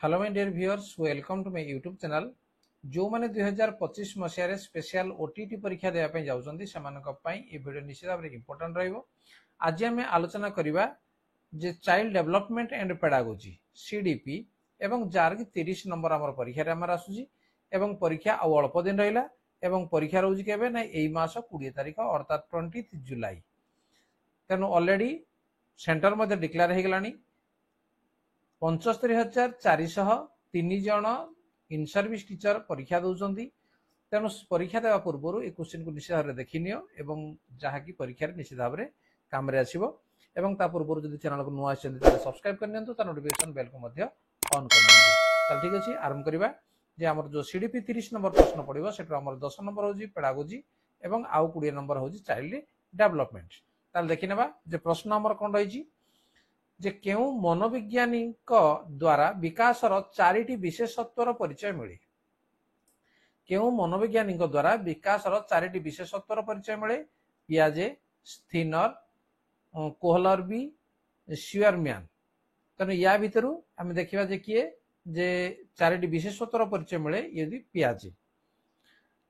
Hello my dear viewers, welcome to my YouTube channel. जो माने 2025 मसीह special OTT परीक्षा देवाई जाऊँगी से वीडियो निश्चित भाव में इम्पोर्टाट रहिबो। आज आम आलोचना करवा जे child development and pedagogy CDP एवं जार की 30 नंबर आम परीक्षा आमर आसूची एवं परीक्षा आउ अल्प दिन रहा एवं परीक्षा रोज के ना यही मास 20 तारिख अर्थात 20 जुलाई। तेणु ऑलरेडी सेंटर मध्य डिक्लेयर हो गलानी 75,403 जन इन सर्विस टीचर परीक्षा दौरान। तेणु परीक्षा देवा पूर्व ए क्वेश्चन को निश्चित भाव में देखनी और जहाँकि परीक्षा निश्चित भाव में काम आसो। पूर्व जो चैनल को नुआ सब्सक्राइब करनी नोटिफिकेशन बेल को ऑन कर ठीक अच्छे। आरंभ करवा जे आमर जो सीडीपी 30 नंबर प्रश्न पड़ो से 10 नंबर हूँ पेडागोजी और आउ 20 नंबर हूँ चाइल्ड डेवलपमेंट। ताल देखी ना जे प्रश्न आमर कौन रही जे केउ मनोविज्ञानी द्वारा विकासर 4टी विशेषत्वर परिचय मिले। केउ मनोविज्ञानी द्वारा विकासर 4टी विशेषत्वर परिचय मिले पियाजे, स्थिनर, कोहलरबी, स्यूरमैन। तेणु या भितर आम देखा जे किए जे 4टी विशेषत्वर परिचय मिले यदि पियाजे।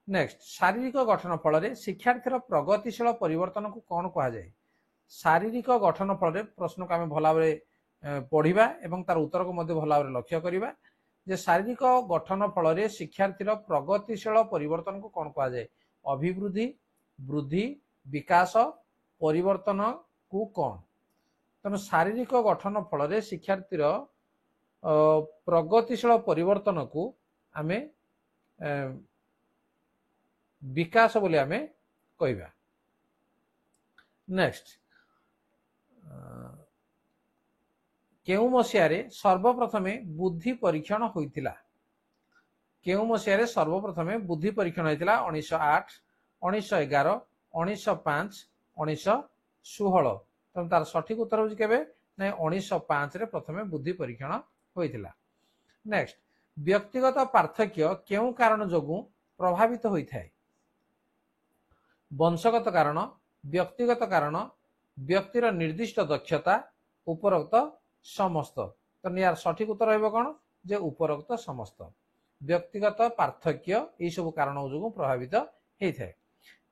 नेक्स्ट, शारीरिक गठन फल शिक्षार्थीर प्रगतिशील परिवर्तन को कौन कह जाए? शारीरिक गठन फल प्रश्न को आम भल भाव पढ़ा और तार उत्तर को भल भाव लक्ष्य करवा जे शारीरिक गठन फल शिक्षार्थीर प्रगतिशील परिवर्तन को कौन कह जाए? अभिवृद्धि, वृद्धि, विकास, परिवर्तन को कौन? तेणु शारीरिक गठन फल शिक्षार्थीर प्रगतिशील परिवर्तन को आम विकास बोली आम कहवा। नेक्स्ट, केउ मसीह सर्वप्रथम बुद्धि परीक्षण होइतिला? केउ मसीह सर्वप्रथम बुद्धि परीक्षण होइतिला? 1908, 1911, 1905, 1916। तेणु तार सठिक उत्तर हूँ केबे ना 1905 रे प्रथम बुद्धि परीक्षण होइतिला। नेक्स्ट, व्यक्तिगत पार्थक्य केउ कारण जोगु प्रभावित होइथाय? वंशगत कारण, व्यक्तिगत कारण, व्यक्तिर निर्दिष्ट दक्षता, उपरोक्त समस्त। तो यार सठिक उत्तर हो कौन जे उपरोक्त समस्त। व्यक्तिगत पार्थक्य यही सब कारण जो प्रभावित होता है।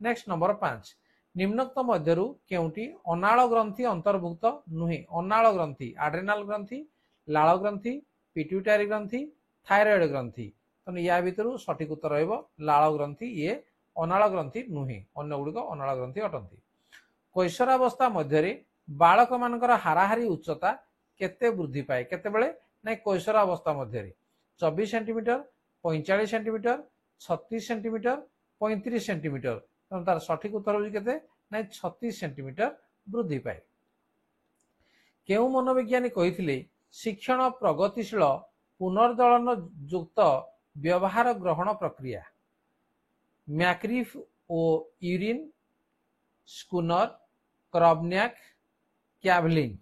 नेक्स्ट नंबर 5, निम्नोक्त मध्यरु केउटी अनाल ग्रंथि अंतर्भुक्त नुहे? अनाल ग्रंथि आड्रेनाल ग्रंथि, लाल ग्रंथि, पिट्यूटारी ग्रंथि, थायरॉइड ग्रंथि। तो या भितर सठिक उत्तर हो लाल ग्रंथि, ये अनाल ग्रंथि नुहे, अन्य गुड़िक अनाल ग्रंथि अटंती। कैशोरावस्था मध्य बालक मानकर हाराहारी उच्चता केते वृद्धि पाए? केतेबेले ना कैशोरावस्था मध्य 24 सेंटीमीटर, 45 सेंटीमीटर, 36 सेंटीमीटर, 35 सेंटीमीटर। तेणु तार सठिक उत्तर हूँ केते ना 36 सेंटीमीटर वृद्धि पाए। केउ मनोविज्ञानी कहिथिले शिक्षण प्रगतिशील पुनर्दलन युक्त व्यवहार ग्रहण प्रक्रिया? मैक्रिफ ओ यूरिन, स्कूनर, क्रॉबन्याक, कैवलिन।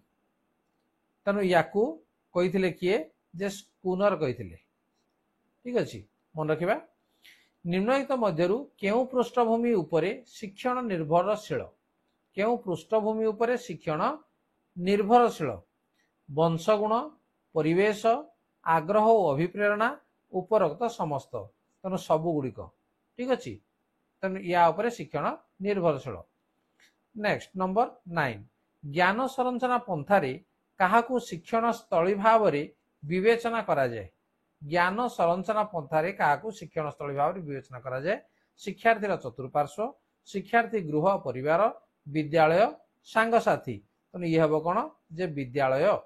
तेणु या कही किए जे स्कूनर कही। ठीक अच्छे, मन रखा। निम्नलिखित मध्यरु केउ पृष्ठभूमि उपरे शिक्षण निर्भरशील? केउ पृष्ठभूमि उपरे शिक्षण निर्भरशील? वंशगुण, परिवेश, आग्रह और अभिप्रेरणा, उपरोक्त समस्त। तेणु सबु गुड़िक ठीक अच्छे। तेणु या उपरे शिक्षण निर्भरशील। नेक्स्ट नंबर 9, ज्ञान संरचना पंथारे काहाकू शिक्षण स्थली भाव विवेचना करा जाए? ज्ञान संरचना पंथारे काहाकू शिक्षण स्थली भाव विवेचना करा जाए? शिक्षार्थीर चतुर्पार्श्व, शिक्षार्थी गृह परिवार, विद्यालय, सांगसाथी। तो ये हम कौन जे विद्यालय।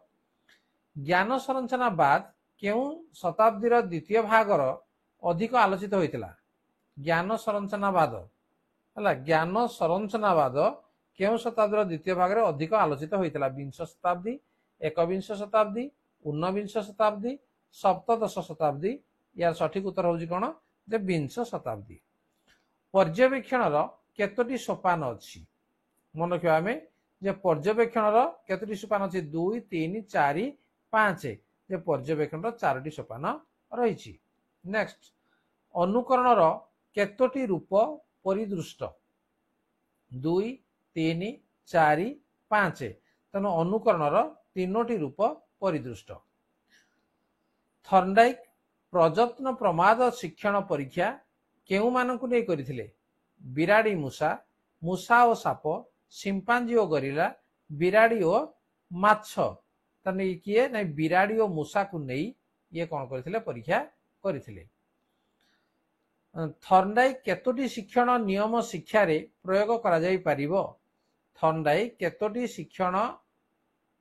ज्ञान संरचना बाद केउ शताब्दीर द्वितीय भागर अधिक आलोचित होइतिला? ज्ञान संरचनावाद है। ज्ञान संरचनावाद केउ शताब्दीर द्वितीय भाग में अधिक आलोचित होइतिला? विंश शताब्दी, एकविंश शताब्दी, ऊनविंश शताब्दी, सप्तदश शताब्दी। यार सठिक उत्तर हूँ कौन जे विंश शताब्दी। पर्यवेक्षण केतोटी सोपान अच्छी? मन रखा आम जे पर्यवेक्षण केतोटी सोपान अच्छी? 2, 3, 4, 5। जे पर्यवेक्षण 4टी सोपान रही। नेक्स्ट, अनुकरण केतोटी रूप परिदृष्ट? 2, 3, 4, 5। तेणु अनुकरण 3टी रूप परिदृष्ट। थर्नडाइक प्रजत्न प्रमाद शिक्षण परीक्षा केउ मानकु नै करिथिले? बिराड़ी मूषा, मूषा और साप, सिंपांजी और गरिला, बिराड़ी और माछ। तने किए नै बिराड़ी और मूषा को नै ये कौन करथिले परीक्षा करथिले। थर्नडाइक केतोटी शिक्षण नियम शिक्षा रे प्रयोग करा जाई परिबो? थर्नडाइक केतोटी शिक्षण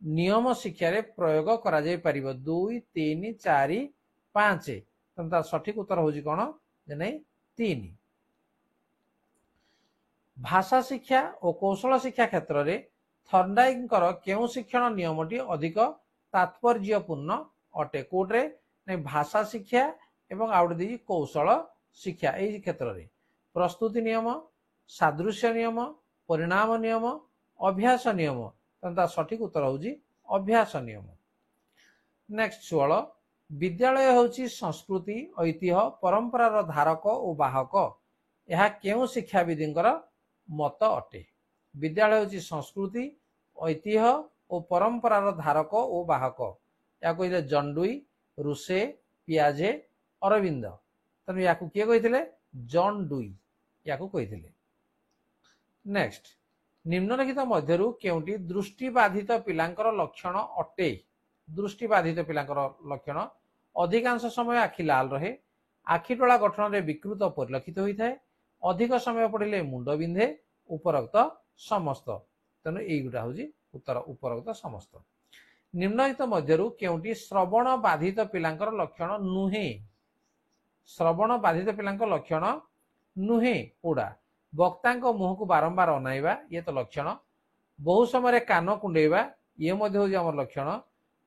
नियम शिक्षा रे प्रयोग करा जाई परिबो? 2 3 4 5। तने तार सठिक उत्तर होजी कोन जे नै 3। भाषा शिक्षा और कौशल शिक्षा क्षेत्र में थर्नडाइकर केउ शिक्षण नियमटी अधिक तात्पर्यपूर्ण अटे? कोट्रे नै भाषा शिक्षा एवं आउट कौशल शिक्षा यही क्षेत्र में प्रस्तुति नियम, सादृश्य नियम, परिणाम नियम, अभ्यास नियम। ता सठिक उत्तर होजी अभ्यास नियम। नेक्स्ट 16 विद्यालय होची संस्कृति, ऐतिह्य, परंपरार धारक और बाहक। यह केउ शिक्षाविदींकर मत अटे? विद्यालय होची संस्कृति, ऐतिह्य और परंपरार धारक और बाहक। या कहले जॉन डुई, रूसे, पियाजे, अरविंद। तने याकू किए कहिथिले? जॉन डुई याकू कहिथिले। नेक्स्ट निम्नलिखित मध्यरु केउंटी दृष्टिबाधित पिलांकर लक्षण अटे? दृष्टिबाधित पिलांकर लक्षण अधिकांश समय आखि लाल रहे, आखि टोला गठन रे विकृत परिलक्षित होइथाय, अधिक समय पड़िले मुंड बिंधे, उपरोक्त समस्त। तेणु एगुटा हूँ उत्तर उपरोक्त समस्त। निम्नलिखित मध्यरु केउंटी श्रवण बाधित पिलांकर लक्षण नुहे? श्रवण बाधित पिलांकर लक्षण नुहे कोडा? वक्ता मुह को बारंबार अनाइबा ये तो लक्षण। बहु समय कान कुंडेबा ये मध्य हूँ आम लक्षण।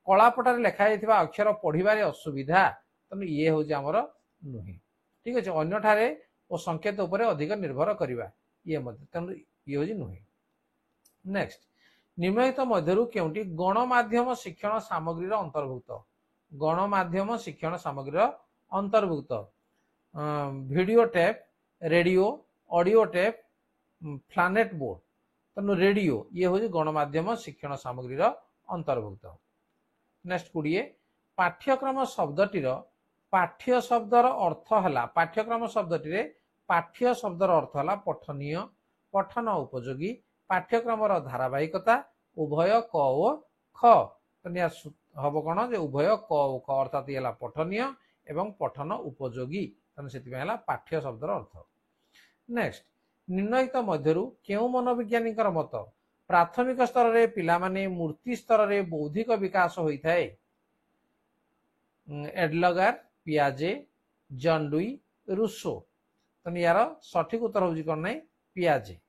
कलापटार लेखा जाइथिबा अक्षर पढ़िबारे असुविधा, तेणु ये हूँ आमर नुहे। ठीक अच्छे अन्य ठारे और संकेत उपरे अधिक निर्भर करिबा ये मध्य, तेणु ये हूँ नुहे। नेक्स्ट निम्नलिखित मध्यरु केउंटी गणमाध्यम शिक्षण सामग्री अंतर्भुक्त? गणमाध्यम शिक्षण सामग्री अंतर्भुक्त video tape, radio, audio tape, flannel board. तेणु रेडियो ये हूँ गणमाध्यम शिक्षण सामग्री अंतर्भुक्त। नेक्स्ट 20 पाठ्यक्रम शब्दटीर पाठ्य शब्दर अर्थ है? पाठ्यक्रम शब्दटी पाठ्य शब्दर अर्थ है पठनीय, पठन उपयोगी, पाठ्यक्रम धारावाहिकता, उभय क ओ ख। हम कौन जे उभय क ओ ख अर्थात ये पठनीय एवं पठन उपयोगी, से पाठ्य शब्दर अर्थ। नेक्स्ट निम्नलिखित मध्यरु केउ मनोविज्ञानी मत प्राथमिक स्तर रे पिला माने मूर्ति स्तर रे बौद्धिक विकास होता है? एडलगार, पियाजे, जॉन डुई, रूसो। तो यार सठिक उत्तर होजी कोन नै पियाजे।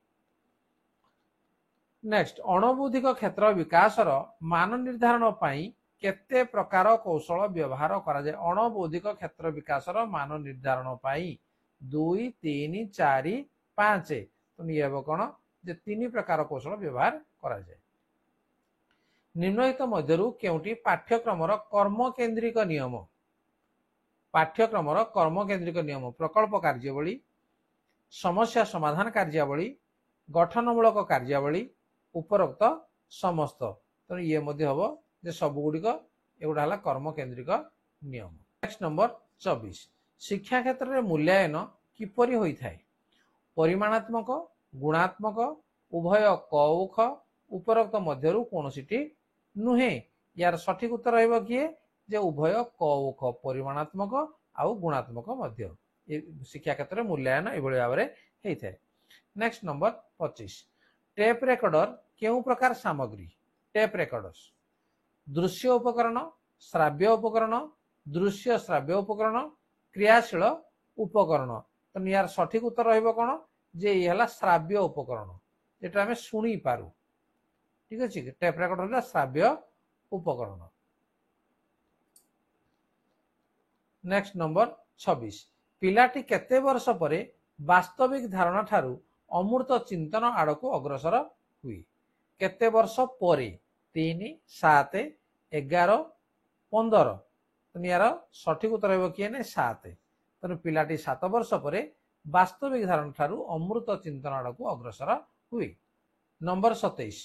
नेक्स्ट अणबौद्धिक क्षेत्र विकासर मान निर्धारण पाई केते प्रकार कौशल व्यवहार करा जाय? अणबौद्धिक क्षेत्र विकासर मान निर्धारण पाई 2 3 4 5। तो ये हम कौन जे 3 प्रकार कौशल व्यवहार करा जाय। निम्नलिखित मध्यरु केउंटी पाठ्यक्रमर कर्म केंद्रिक नियम? पाठ्यक्रमर कर्म केंद्रिक नियम प्रकल्प कार्यावली, समस्या समाधान कार्यावली, गठनमूलक कार्यावली, उपरोक्त समस्त। तो ये मध्य हम जे सब गुड़िक एगुड़ा है कर्म केंद्रिक नियम। नेक्स्ट नंबर 24 शिक्षा क्षेत्र में मूल्यांकन किपरि होइथाय? परिमाणात्मक, गुणात्मक, उभय क ओ ख, उपरोक्त मध्यरु कोनोसीटी नुहे। यार सठिक उत्तर रहइबो किए जे उभय क ओ ख, परिमाणात्मक आउ गुणात्मक मध्य। शिक्षा क्षेत्र में मूल्यांकन एभଳି भाबरे हेइथाय। नेक्स्ट नंबर 25 टेप रेकर्डर केउ प्रकार सामग्री? टेप रेकर्डर्स दृश्य उपकरण, श्राव्य उपकरण, दृश्य श्राव्य उपकरण, क्रियाशील उपकरण। तो यार सठिक उत्तर रहइबो कोन जे ये हला श्राव्य उपकरण जेटा हमें सुनी पारू। ठीक अछि टेप रेकर्डर श्राव्य उपकरण। नेक्स्ट नंबर 26 पिलाटी केते वर्ष परे वास्तविक धारणा ठारू अमूर्त चिंतन आड़को अग्रसर हुए? केते वर्ष परे? 3 7 11 15। तो यार सठिक उत्तर रहइबो किए ने 7। तेणु पिलाटी 7 वर्ष परे वास्तविक धारणा ठारू अमृत चिंतन आड़को अग्रसर हुए। नंबर 27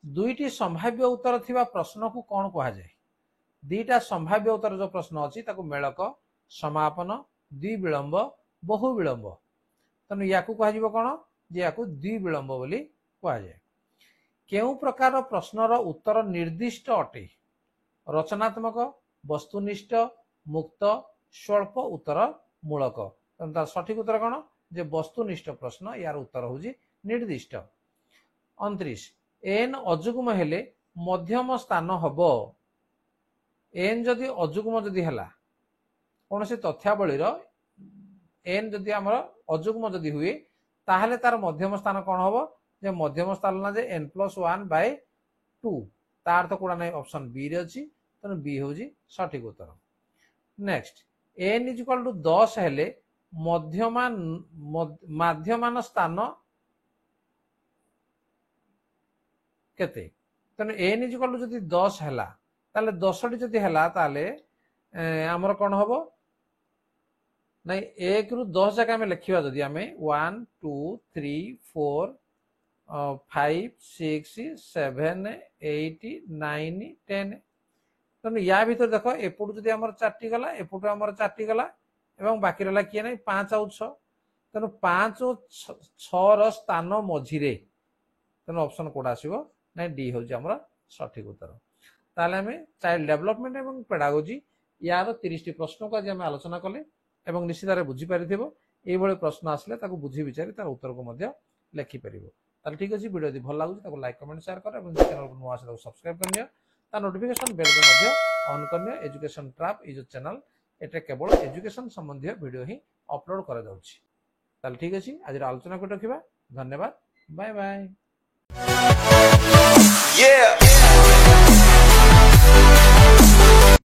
दुईटी संभाव्य उत्तर थिबा प्रश्न को कौन कहा जाए? दीटा संभाव्य उत्तर जो प्रश्न अच्छी मेलक समापन द्विविलंब बहु विलंब तेणु या कौन जे या द्विविलंब बोली कहुए केउ प्रकार प्रश्नर उत्तर निर्दिष्ट अटे रचनात्मक वस्तुनिष्ठ मुक्त स्वल्प उत्तर मूलक तेणु तार सठिक उत्तर कौन जे वस्तुनिष्ठ प्रश्न यार उत्तर हूँ निर्दिष्ट 29 एन अजुग्म हेले मध्यम स्थान हब एन जदि अजुग्म जदि है कौन से तथ्यावलीर एन जदि आमर अजुग्म जदि हुए ताहले तार मध्यम स्थान कौन हम जे मध्यम स्थान ना जे n+1/2 तार तो कौड़ा नहीं ऑप्शन बी रे अच्छी तेणु बी हूँ सठिक उत्तर next N is equal to 10 हेले मध्यमान स्थान केते तेणु एन इज इक्वल टू जदि 10 है ताले 10 जदि है ताले आमर कौन हम नहीं 1 ରୁ 10 जाके आम लिखा जदि आम 1 2 3 4 5 6 7 8 9 10 तेणु या भर देख एपटू जदि आम 4टी गला एपटू आम 4टी गला एवं बाकी रहा किए ना 5 और 6 तेणु 5 और 6 स्थान मझिरे तेणु ऑप्शन कोड आसो ना डी हूँ आम सठिक उत्तर ताले आम चाइल्ड डेवलपमेंट और पेडागोजी यार 30टी प्रश्न को आज आम आलोचना कले एवं निश्चित भाव बुझीपार ये प्रश्न आसले बुझी विचारी तार उत्तर को लिखिपर ताल ठीक अच्छे वीडियो यदि भल लगे लाइक कमेंट शेयर कर चैनल को नुआ से सब्सक्राइब कर ता नोटिफिकेशन बेल को ऑन कर एजुकेशन ट्रैप ये जो चैनल ये केवल एजुकेशन संबंधी वीडियो ही अपलोड कर ताल ठीक अच्छे आज आलोचना को रखा धन्यवाद बाय बाय।